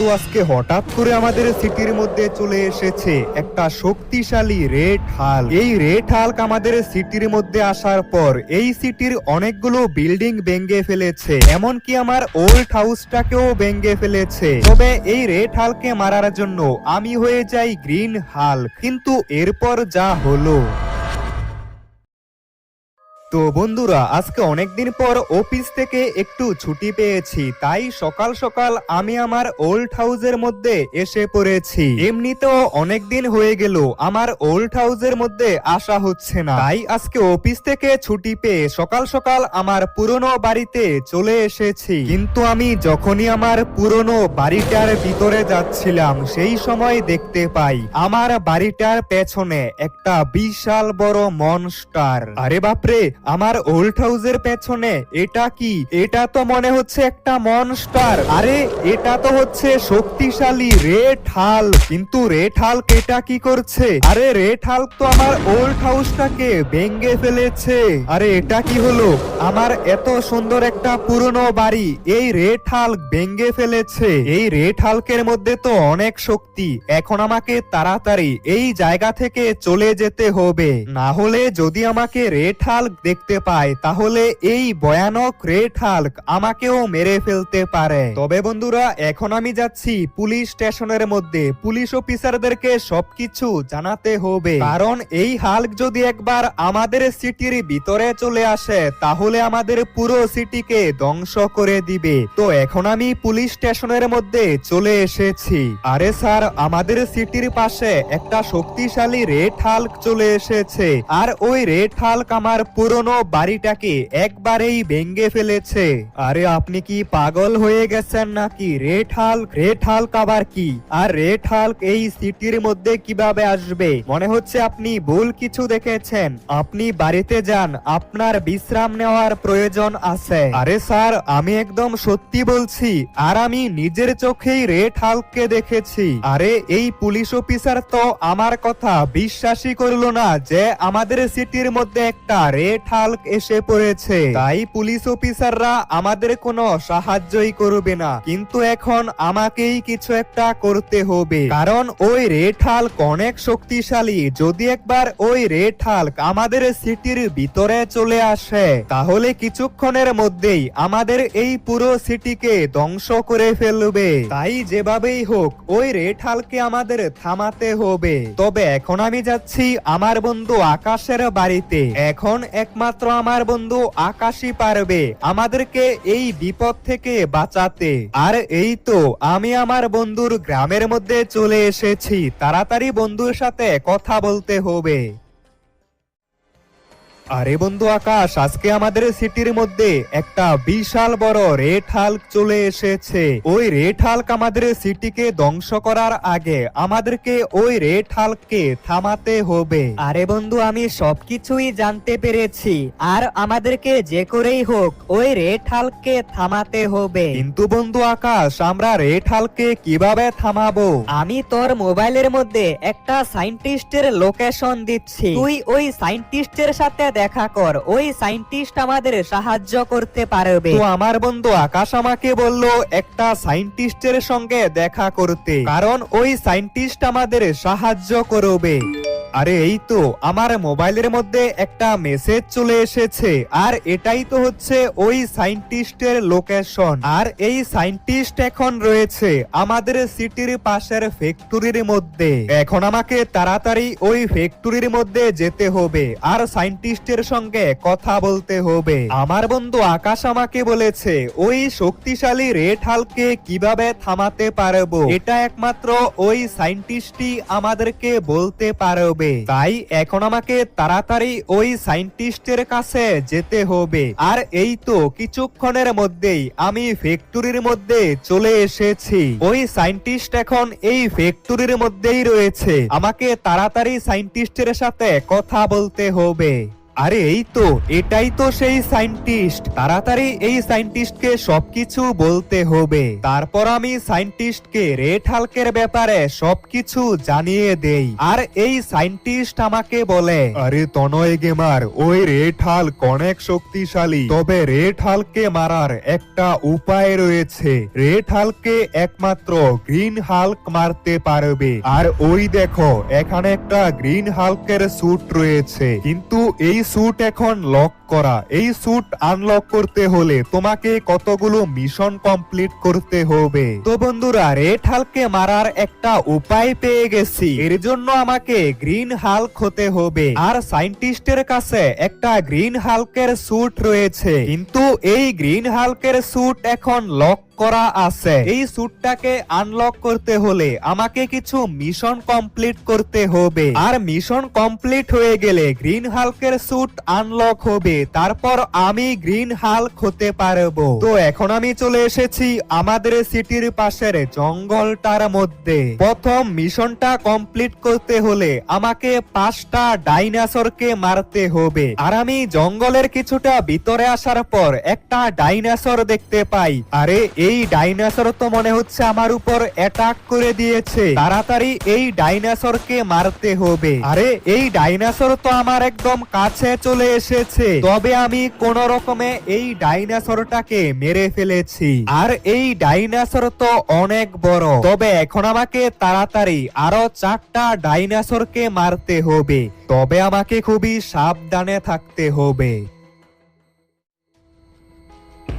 কিন্তু আজকে হঠাৎ করে আমাদের সিটির মধ্যে চলে এসেছে একটা শক্তিশালী রেড হাল্ক। এই রেড হাল্ক আমাদের সিটির মধ্যে আসার পর এই সিটির অনেকগুলো বিল্ডিং ভেঙে ফেলেছে, এমনকি আমার ওল্ড হাউসটাকেও ভেঙে ফেলেছে। তবে এই রেড হাল্ককে মারার জন্য আমি হয়ে যাই গ্রিন হাল্ক। কিন্তু এরপর যা হলো, তো বন্ধুরা আজকে অনেকদিন পর অফিস থেকে একটু ছুটি পেয়েছি, তাই সকাল সকাল আমি আমার ওল্ড হাউসের মধ্যে এসে পড়েছি। এমনিতেও অনেকদিন হয়ে গেল আমার ওল্ড হাউসের মধ্যে আসা হচ্ছে না, তাই আজকে অফিস থেকে ছুটি পেয়ে সকাল সকাল আমার পুরনো বাড়িতে চলে এসেছি। কিন্তু আমি যখনই আমার পুরনো বাড়িটার ভিতরে যাচ্ছিলাম সেই সময় দেখতে পাই আমার বাড়িটার পেছনে একটা বিশাল বড় মনস্টার। আরে বাপরে, আমার ওল্ড হাউসের পেছনে এটা কি? এটা তো মনে হচ্ছে একটা মনস্টার। আরে এটা তো হচ্ছে শক্তিশালী রেড হাল্ক। কিন্তু রেড হাল্ক এটা কি করছে? আরে রেড হাল্ক তো আমার ওল্ড হাউসটাকে ভেঙে ফেলেছে। আরে এটা কি হলো? আমার এত সুন্দর একটা পুরনো বাড়ি এই রেড হাল্ক ভেঙে ফেলেছে। এই রেড হাল্কের মধ্যে তো অনেক শক্তি। এখন আমাকে তাড়াতাড়ি এই জায়গা থেকে চলে যেতে হবে, না হলে যদি আমাকে রেড হাল্ক দেখতে পায় তাহলে এই ভয়ানক রেড হাল্ক আমাকেও মেরে ফেলতে পারে। তবে বন্ধুরা এখন আমি যাচ্ছি পুলিশ স্টেশনের মধ্যে। পুলিশ অফিসারদেরকে সবকিছু জানাতে হবে, কারণ এই হাল্ক যদি একবার আমাদের সিটির ভিতরে চলে আসে তাহলে আমাদের পুরো সিটিকে ধ্বংস করে দিবে। তো এখন আমি পুলিশ স্টেশনের মধ্যে চলে এসেছি। আরে স্যার, আমাদের সিটির পাশে একটা শক্তিশালী রেড হাল্ক চলে এসেছে, আর ওই রেড হাল্ক আমার পুরনো বাড়িটাকে একবারেই ভেঙে ফেলেছে। আরে আপনি কি পাগল হয়ে গেছেন নাকি? রেড হাল্ক আবার কি? আর রেড হাল্ক এই সিটির মধ্যে কিভাবে আসবে? মনে হচ্ছে আপনি ভুল কিছু দেখেছেন। আপনি বাড়িতে যান, আপনার বিশ্রাম নেওয়ার প্রয়োজন আছে। আরে স্যার, আমি একদম সত্যি বলছি, আর আমি নিজের চোখেই রেড হাল্ককে দেখেছি। আরে এই পুলিশ অফিসার তো আমার কথা বিশ্বাসই করলো না যে আমাদের সিটির মধ্যে একটা রেড হাল্ক এসে পড়েছে। তাই পুলিশ অফিসাররা আমাদের কোনো সাহায্যই করবে না। কিন্তু এখন আমাকেই কিছু একটা করতে হবে, কারণ ওই রেড হাল্ক অনেক শক্তিশালী। যদি একবার ওই রেড হাল্ক আমাদের সিটির ভিতরে চলে আসে তাহলে কিছুক্ষণের মধ্যেই আমাদের এই পুরো সিটিকে ধ্বংস করে ফেলবে। তাই যেভাবেই হোক ওই রেড হাল্ককে আমাদের থামাতে হবে। তবে এখন আমি যাচ্ছি আমার বন্ধু আকাশের বাড়িতে। এখন একমাত্র আমার বন্ধু আকাশই পারবে আমাদেরকে এই বিপদ থেকে বাঁচাতে। আর এই তো আমি আমার বন্ধুর গ্রামের মধ্যে চলে এসেছি। তাড়াতাড়ি বন্ধুর সাথে কথা বলতে হবে। আরে বন্ধু আকাশ, আজকে আমাদের সিটির মধ্যে একটা বিশাল বড় রেড হাল্ক চলে এসেছে। ওই রেড হাল্ক আমাদের সিটিকে ধ্বংস করার আগে আমাদেরকে ওই রেড হাল্ককে থামাতে হবে। আরে বন্ধু, আমি সবকিছুই জানতে পেরেছি, আর আমাদেরকে যে করেই হোক ওই রেড হাল্ককে থামাতে হবে। কিন্তু বন্ধু আকাশ, আমরা রেড হাল্ককে কিভাবে থামাবো? আমি তোর মোবাইলের মধ্যে একটা সায়েন্টিস্টের লোকেশন দিচ্ছি, তুই ওই সায়েন্টিস্টের সাথে দেখা কর। ওই সায়েন্টিস্ট আমাদের সাহায্য করতে পারবে। তো আমার বন্ধু আকাশ আমাকে বলল একটা সায়েন্টিস্টের সঙ্গে দেখা করতে, কারণ ওই সায়েন্টিস্ট আমাদের সাহায্য করবে। আরে এই তো আমার মোবাইলের মধ্যে একটা মেসেজ চলে এসেছে, আর এটাই তো হচ্ছে ওই সায়েন্টিস্টের লোকেশন। আর এই সায়েন্টিস্ট এখন রয়েছে আমাদের সিটির পাশের ফ্যাক্টরির মধ্যে। এখন আমাকে তাড়াতাড়ি ওই ফ্যাক্টরির মধ্যে যেতে হবে আর সায়েন্টিস্টের সঙ্গে কথা বলতে হবে। আমার বন্ধু আকাশ আমাকে বলেছে ওই শক্তিশালী রেড হাল্ককে কিভাবে থামাতে পারবো এটা একমাত্র ওই সায়েন্টিস্টই আমাদেরকে বলতে পারবে। তাই এখন আমাকে তাড়াতাড়ি ওই সায়েন্টিস্টের কাছে যেতে হবে। আর এই তো কিছুক্ষণের মধ্যেই আমি ফ্যাক্টরির মধ্যে চলে এসেছি। ওই সায়েন্টিস্ট এখন এই ফ্যাক্টরির মধ্যেই রয়েছে। আমাকে তাড়াতাড়ি সায়েন্টিস্টের সাথে কথা বলতে হবে। আরে এই তো, এটাই তো সেই সায়েন্টিস্ট। তাড়াতাড়ি এই সায়েন্টিস্টকে সবকিছু বলতে হবে। তারপর আমি সায়েন্টিস্টকে রেড হাল্কের ব্যাপারে সবকিছু জানিয়ে দেই। আর এই সায়েন্টিস্ট আমাকে বলে, আরে তনয় গেমার, ওই রেড হাল্ক অনেক শক্তিশালী, তবে রেড হাল্ককে মারার একটা উপায় রয়েছে। রেড হাল্ককে একমাত্র গ্রিন হাল্ক মারতে পারবে। আর ওই দেখো, এখানে একটা গ্রিন হাল্কের স্যুট রয়েছে, কিন্তু এই স্যুট এখন লক করা। এই স্যুট আনলক করতে হলে তোমাকে কতগুলো মিশন কমপ্লিট করতে হবে। তো বন্ধুরা, রেড হাল্ককে মারার একটা উপায় পেয়ে গেছি। এর জন্য আমাকে গ্রিন হাল্ক হতে হবে। আর সায়েন্টিস্টের কাছে একটা গ্রিন হাল্কের স্যুট রয়েছে, কিন্তু এই গ্রিন হাল্কের স্যুট এখন লক করা আছে। এই স্যুটটাকে আনলক করতে হলে আমাকে কিছু মিশন কমপ্লিট করতে হবে। আর মিশন কমপ্লিট হয়ে গেলে গ্রিন হাল্কের স্যুট আনলক হবে। তারপর আমি গ্রিন হাল্ক হতে পারবো। তো এখন আমি চলে এসেছি আমাদের সিটির পাশের জঙ্গলটার মধ্যে। প্রথম মিশনটা কমপ্লিট করতে হলে আমাকে 5টা ডাইনোসরকে মারতে হবে। আর আমি জঙ্গলের কিছুটা ভিতরে আসার পর একটা ডাইনোসর দেখতে পাই। আরে এই ডাইনোসর তো মনে হচ্ছে আমার উপর অ্যাটাক করে দিয়েছে। তাড়াতাড়ি এই ডাইনোসরকে মারতে হবে। আরে এই ডাইনোসর তো আমার একদম কাছে চলে এসেছে, তবে আমি কোন রকমে এই ডাইনোসরটাকে মেরে ফেলেছি। আর এই ডাইনোসর তো অনেক বড়, তবে এখন আমাকে তাড়াতাড়ি আরো 4টা ডাইনোসরকে মারতে হবে। তবে আমাকে খুবই সাবধানে থাকতে হবে।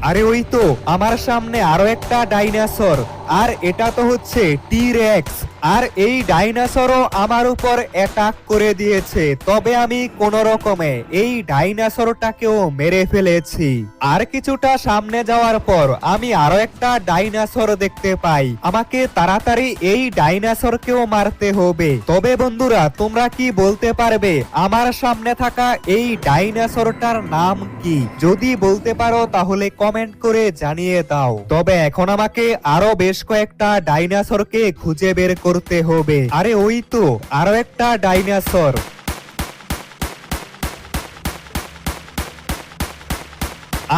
আরে ওই তো আমার সামনে আরো একটা ডাইনোসর, আর এটা তো হচ্ছে টি-রেক্স। আর এই ডাইনোসরও আমার উপর অ্যাটাক করে দিয়েছে, তবে আমি কোন রকমে এই ডাইনোসরটাকেও মেরে ফেলেছি। আর কিছুটা সামনে যাওয়ার পর আমি আরো একটা ডাইনোসর দেখতে পাই। আমাকে তাড়াতাড়ি এই ডাইনোসরকেও মারতে হবে। তবে বন্ধুরা, তোমরা কি বলতে পারবে আমার সামনে থাকা এই ডাইনোসরটার নাম কি? যদি বলতে পারো তাহলে কমেন্ট করে জানিয়ে দাও। তবে এখন আমাকে আরো বেশ কয়েকটা ডাইনোসরকে খুঁজে বের করতে হবে। আরে ওই তো আরো একটা ডাইনোসর।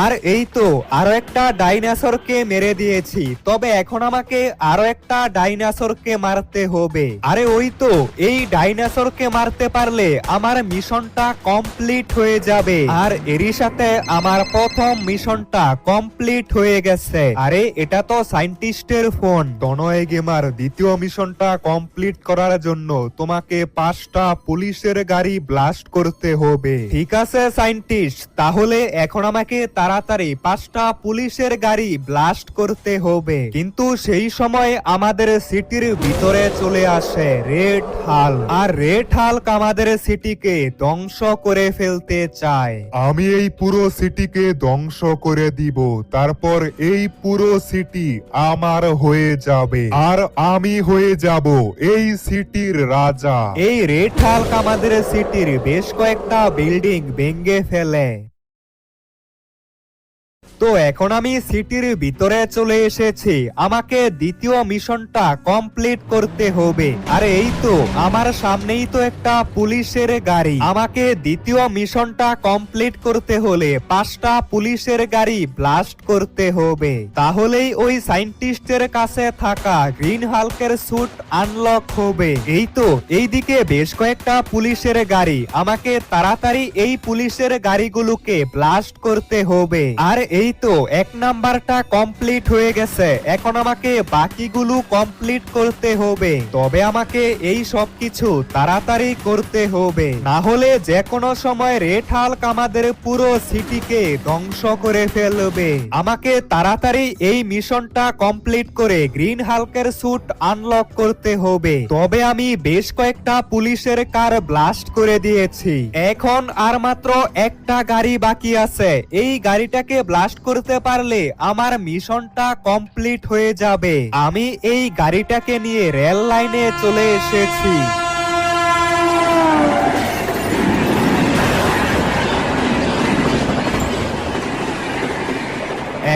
আর এই তো আরো একটা ডাইনোসরকে মেরে দিয়েছি। তবে এখন আমাকে আরো একটা ডাইনোসরকে মারতে হবে। আরে ওই তো এই ডাইনোসরকে মারতে পারলে আমার মিশনটা কমপ্লিট হয়ে যাবে। আর এরই সাথে আমার প্রথম মিশনটা কমপ্লিট হয়ে গেছে। আরে এটা তো সায়েন্টিস্টের ফোন। তনয় গেমার, দ্বিতীয় মিশনটা কমপ্লিট করার জন্য তোমাকে 5টা পুলিশের গাড়ি ব্লাস্ট করতে হবে। ঠিক আছে সায়েন্টিস্ট, তাহলে এখন আমাকে তাড়াতাড়ি 5টা পুলিশের গাড়ি ব্লাস্ট করতে হবে। কিন্তু সেই সময় আমাদের সিটির ভিতরে চলে আসে রেড হাল্ক। আর রেড হাল্ক আমাদের সিটিকে ধ্বংস করে ফেলতে চায়। আমি এই পুরো সিটিকে ধ্বংস করে দিব, তারপর এই পুরো সিটি আমার হয়ে যাবে, আর আমি হয়ে যাব এই সিটির রাজা। এই রেড হাল্ক আমাদের সিটির বেশ কয়েকটা বিল্ডিং ভেঙে ফেলে। তো এখন আমি সিটির ভিতরে চলে এসেছি। আমাকে দ্বিতীয় মিশনটা কমপ্লিট করতে হবে। আরে এই তো আমার সামনেই তো একটা পুলিশের গাড়ি। আমাকে দ্বিতীয় মিশনটা কমপ্লিট করতে হলে 5টা পুলিশের গাড়ি ব্লাস্ট করতে হবে। তাহলেই ওই সায়েন্টিস্টের কাছে থাকা গ্রিন হাল্কের স্যুট আনলক হবে। এই তো এইদিকে বেশ কয়েকটা পুলিশের গাড়ি। আমাকে তাড়াতাড়ি এই পুলিশের গাড়িগুলোকে ব্লাস্ট করতে হবে। আর এই তো 1 নাম্বারটা কমপ্লিট হয়ে গেছে। এখন আমাকে বাকিগুলো কমপ্লিট করতে হবে। তবে আমাকে এই সব কিছু তাড়াতাড়ি করতে হবে, না হলে যে কোনো সময় রেড হাল্ক আমাদের পুরো সিটিকে ধ্বংস করে ফেলবে। আমাকে তাড়াতাড়ি এই মিশনটা কমপ্লিট করে গ্রিন হাল্কের স্যুট আনলক করতে হবে। তবে আমি বেশ কয়েকটা পুলিশের কার ব্লাস্ট করে দিয়েছি। এখন আর মাত্র একটা গাড়ি বাকি আছে। এই গাড়িটাকে ব্লাস্ট করতে পারলে আমার মিশনটা কমপ্লিট হয়ে যাবে। আমি এই গাড়িটাকে নিয়ে রেল লাইনে চলে এসেছি।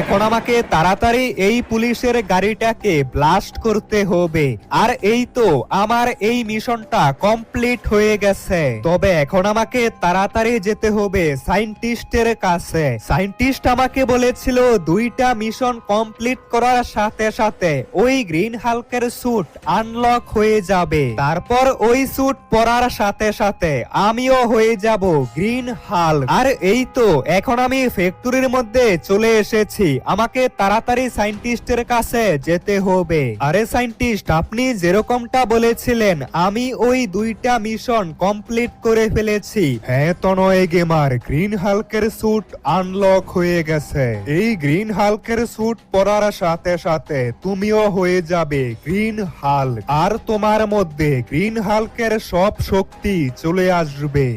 এখন আমাকে তাড়াতাড়ি এই পুলিশের গাড়িটাকে ব্লাস্ট করতে হবে। আর এই তো আমার এই মিশনটা কমপ্লিট হয়ে গেছে। তবে এখন আমাকে তাড়াতাড়ি যেতে হবে সায়েন্টিস্টের কাছে। সায়েন্টিস্ট আমাকে বলেছিল 2টা মিশন কমপ্লিট করার সাথে সাথে ওই গ্রিন হাল্কের স্যুট আনলক হয়ে যাবে। তারপর ওই স্যুট পরার সাথে সাথে আমিও হয়ে যাব গ্রিন হাল্ক। আর এই তো এখন আমি ফ্যাক্টরির মধ্যে চলে এসেছি। আমাকে তাড়াতাড়ি সায়েন্টিস্টের কাছে যেতে হবে। আরে সায়েন্টিস্ট, আপনি যেরকমটা বলেছিলেন আমি ওই 2টা মিশন কমপ্লিট করে ফেলেছি। হ্যাঁ তনয় গেমার, গ্রিন হাল্কের স্যুট আনলক হয়ে গেছে। এই গ্রিন হাল্কের স্যুট পরার সাথে সাথে তুমিও হয়ে যাবে গ্রিন হাল্ক, আর তোমার মধ্যে গ্রিন হাল্কের সব শক্তি চলে আসবে।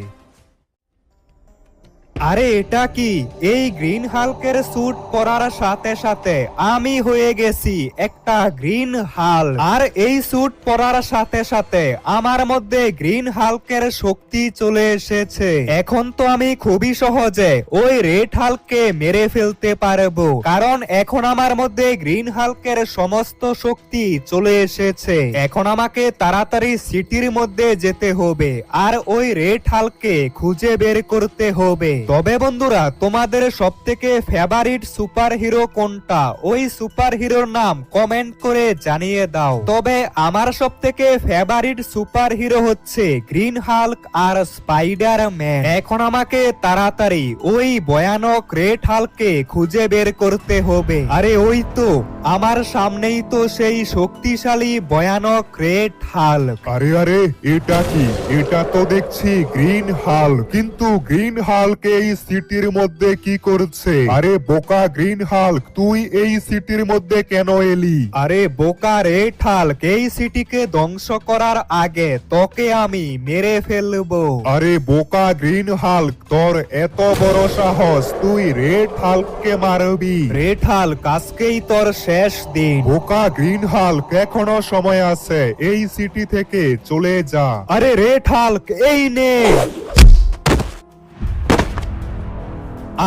আরে এটা কি? এই গ্রিন হাল্কের স্যুট পরার সাথে সাথে আমি হয়ে গেছি একটা গ্রিন হাল্ক। আর এই স্যুট পরার সাথে সাথে আমার মধ্যে গ্রিন হাল্কের শক্তি চলে এসেছে। এখন তো আমি খুবই সহজে ওই রেড হাল্ককে মেরে ফেলতে পারবো, কারণ এখন আমার মধ্যে গ্রিন হাল্কের সমস্ত শক্তি চলে এসেছে। এখন আমাকে তাড়াতাড়ি সিটির মধ্যে যেতে হবে আর ওই রেড হাল্ককে খুঁজে বের করতে হবে। তবে বন্ধুরা, তোমাদের সবথেকে ফেভারিট সুপার হিরো কোনটা? ওই সুপার হিরোর নাম কমেন্ট করে জানিয়ে দাও। তবে আমার সবথেকে ফেভারিট সুপার হিরো হচ্ছে গ্রিন হাল্ক আর স্পাইডার ম্যান। এখন আমাকে তাড়াতাড়ি ওই ভয়ানক রেড হাল্ককে খুঁজে বের করতে হবে। আরে ওই তো আমার সামনেই তো সেই শক্তিশালী ভয়ানক রেড হাল্ক। আরে আরে, এটা কি? এটা তো দেখছি গ্রিন হাল্ক, কিন্তু গ্রিন হাল্ক এই সিটির মধ্যে কি করছে? আরে বোকা গ্রিন হাল্ক, তুই এই সিটির মধ্যে কেন এলি? আরে বোকা রেড হাল্ক, এই সিটিকে ধ্বংস করার আগে তোকে আমি মেরে ফেলবো। আরে বোকা গ্রিন হাল্ক, তোর এত বড় সাহস, তুই রেড হাল্ককে মারবি? রেড হাল্ক, আজকেই তোর শেষ দিন। বোকা গ্রিন হাল্ক, এখনো সময় আছে, এই সিটি থেকে চলে যা। আরে রেড হাল্ক, এই নে।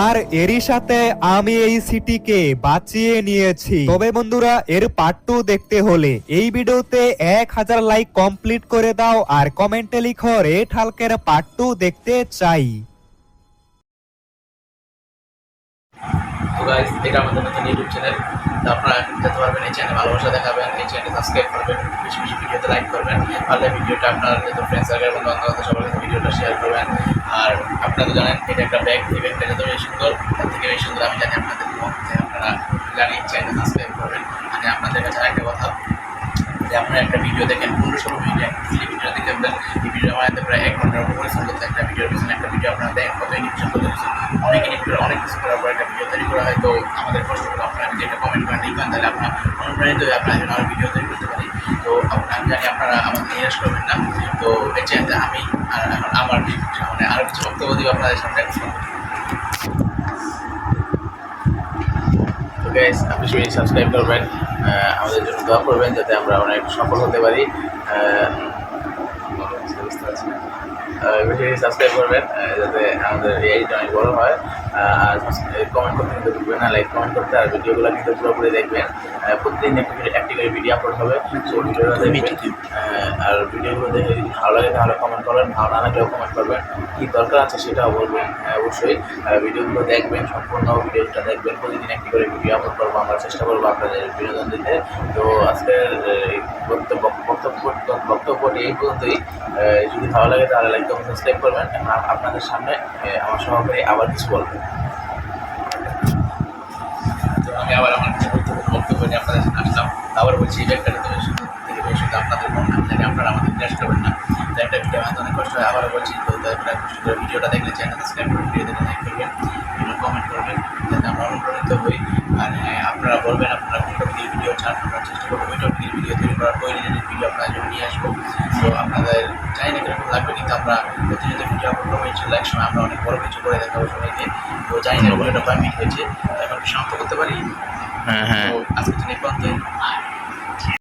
আর এরই সাথে আমি এই সিটিকে বাঁচিয়ে নিয়েছি। তবে বন্ধুরা, এর পার্ট 2 দেখতে হলে এই ভিডিওতে 1000 লাইক কমপ্লিট করে দাও আর কমেন্টে লিখো রেড হাল্কের পার্ট 2 দেখতে চাই। তো গাইস, এটা আমাদের নতুন ইউটিউব চ্যানেল। তো আপনারা যেতে পারবেন, এই চ্যানেলে ভালোবাসা দেখাবেন, এই চ্যানেলে সাবস্ক্রাইব করবেন, বেশি বেশি ভিডিওতে লাইক করবেন, পারলে ভিডিওটা আপনার যত ফ্রেন্ড সার্কেল বন্ধু বান্ধব সবার কাছে ভিডিওটা শেয়ার করবেন। আর আপনারা তো জানেন এটা একটা ব্যাগ ইভেন্ট, এটা তো বেশ সুন্দর, তার থেকে বেশি সুন্দর আমি জানি আপনাদের মধ্যে আপনারা জানি চ্যানেলে সাবস্ক্রাইব করবেন। মানে আপনাদের কাছে একটা কথা, যে আপনারা একটা ভিডিও দেখেন 15-16 মিনিট ভিডিও দেখে ফেলেন। এই ভিডিও বানাতে প্রায় 1 ঘন্টার উপর পরিশ্রম করতে, একটা ভিডিওর পিছনে একটা ভিডিও আপনারা দেখেন কত এডিশন করতে হয়েছে, অনেক এডিট করে অনেক কিছু করার পর একটা ভিডিও তৈরি করা হয়। তো আমাদের কষ্ট করে আপনারা যদি একটা কমেন্ট করেন লিখবেন, তাহলে আপনার অনুপ্রাণিত হয়ে আপনার জন্য আরও ভিডিও তৈরি করতে পারি। তো আমি জানি আপনারা আমাকে নিরাশ করবেন না। তো এই চ্যানেলে আমি এখন আমার সামনে আরও কিছু বক্তব্য দিব আপনাদের সামনে। তো গাইস, আপনি সবাই সাবস্ক্রাইব করবেন, আমাদের জন্য দোয়া করবেন যাতে আমরা অনেক সফল হতে পারি। বেশি সাবস্ক্রাইব করবেন যাতে আমাদের এইটা অনেক বড়ো হয়। আর কমেন্ট করতে কিন্তু ভুলবেন না, লাইক কমেন্ট করতে। আর ভিডিওগুলো কিন্তু পুরোপুরি দেখবেন, প্রতিদিন একটি করে ভিডিও আপলোড হবে, সেই ভিডিওটা দেখবেন। আর ভিডিওগুলো দেখে যদি ভালো লাগে তাহলে কমেন্ট করবেন, ভালো না লাগলেও কমেন্ট করবেন, কী দরকার আছে সেটাও বলবেন। অবশ্যই ভিডিওগুলো দেখবেন, সম্পূর্ণ ভিডিওটা দেখবেন। প্রতিদিন একটি করে ভিডিও আপলোড করবো, আমরা চেষ্টা করবো আপনাদের বিনোদন দিতে। তো আজকের বক্তব্যটি এই পর্যন্তই। যদি ভালো লাগে তাহলে লাইক কমেন্ট সাবস্ক্রাইব করবেন। আপনাদের সামনে আমার সহকারী আবার কিছু বলবেন। তো আমি আবার আমার কিছু বক্তব্য নিয়ে আপনাদের সামনে আসলাম। আবার বলছি, এই ব্যাগটা থেকে বেশি আপনাদের মন জানি আপনারা আমাদের নিরাশ করবেন না। তো একটা ভিডিও আমাদের অনেক কষ্ট হয়, আবারও বলছি। তো তারপরে কষ্ট করে ভিডিওটা দেখলে চ্যানেল সাবস্ক্রাইব করবেন, ভিডিও দেখে লাইক করবেন, কমেন্ট করবেন যাতে আমরা অনুপ্রাণিত হই। আর আপনারা বলবেন আপনারা কোন টপিকের ভিডিও চান, আমরা চেষ্টা করবো ওই টপিকের ভিডিও তৈরি করার, ওই রিলেটেড ভিডিও আপনাদের জন্য নিয়ে আসবো। তো আপনাদের জানি না কিরকম লাগবে, কিন্তু আমরা প্রতিনিয়ত ভিডিও আপলোড করবো। ইনশাল্লাহ এক সময় আমরা অনেক বড় কিছু করে দেখাবো সবাইকে। তো জানি না ভিডিওটা পারমিট হয়েছে, এখন শান্ত করতে পারি। তো আজকের জন্য এই পর্যন্তই।